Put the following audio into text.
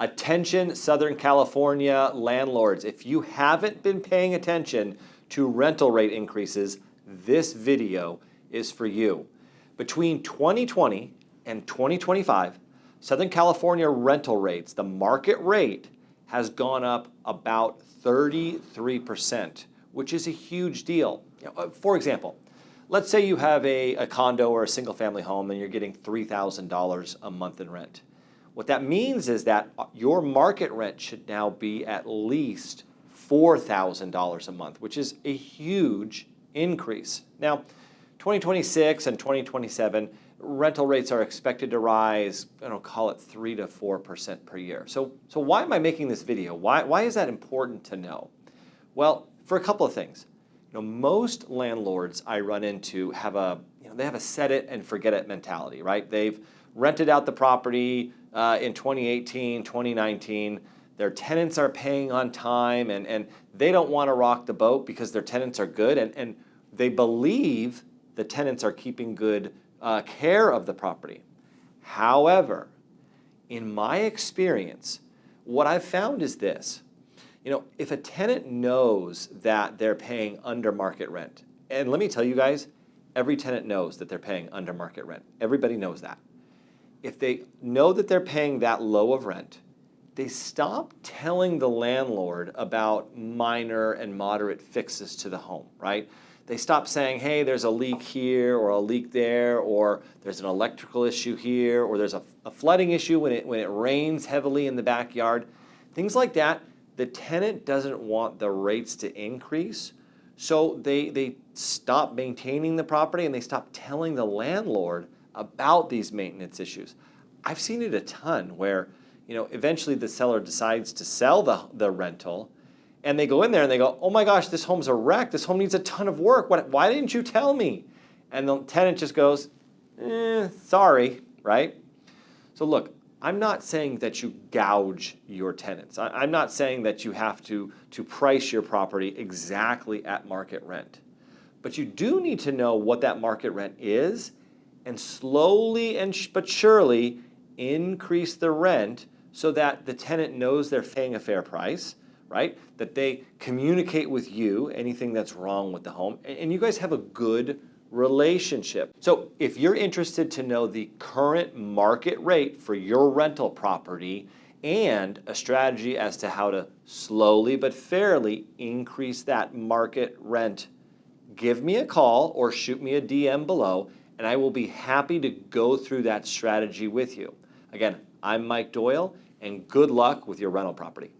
Attention, Southern California landlords. If you haven't been paying attention to rental rate increases, this video is for you. Between 2020 and 2025, Southern California rental rates, the market rate, has gone up about 33%, which is a huge deal. For example, let's say you have a condo or a single family home and you're getting $3,000 a month in rent. What that means is that your market rent should now be at least $4,000 a month, which is a huge increase. Now, 2026 and 2027, rental rates are expected to rise, call it 3 to 4% per year. So why am I making this video? Why is that important to know? Well, for a couple of things. Most landlords I run into have they have a set it and forget it mentality, right? They've rented out the property in 2018, 2019. Their tenants are paying on time, and they don't want to rock the boat because their tenants are good, and they believe the tenants are keeping good care of the property. However, in my experience, what I've found is this. If a tenant knows that they're paying under market rent, and let me tell you guys, every tenant knows that they're paying under market rent. Everybody knows that. If they know that they're paying that low of rent, they stop telling the landlord about minor and moderate fixes to the home, right? They stop saying, hey, there's a leak here or a leak there, or there's an electrical issue here, or there's a flooding issue when it rains heavily in the backyard. Things like that. The tenant doesn't want the rates to increase, so they stop maintaining the property and they stop telling the landlord about these maintenance issues. I've seen it a ton where, eventually the seller decides to sell the rental, and they go in there and they go, oh my gosh, this home's a wreck. This home needs a ton of work. Why didn't you tell me? And the tenant just goes, sorry, right? So look, I'm not saying that you gouge your tenants. I'm not saying that you have to price your property exactly at market rent. But you do need to know what that market rent is, and slowly but surely increase the rent so that the tenant knows they're paying a fair price, right? That they communicate with you anything that's wrong with the home, and you guys have a good relationship. So if you're interested to know the current market rate for your rental property and a strategy as to how to slowly but fairly increase that market rent, give me a call or shoot me a DM below, and I will be happy to go through that strategy with you. Again, I'm Mike Doyle, and good luck with your rental property.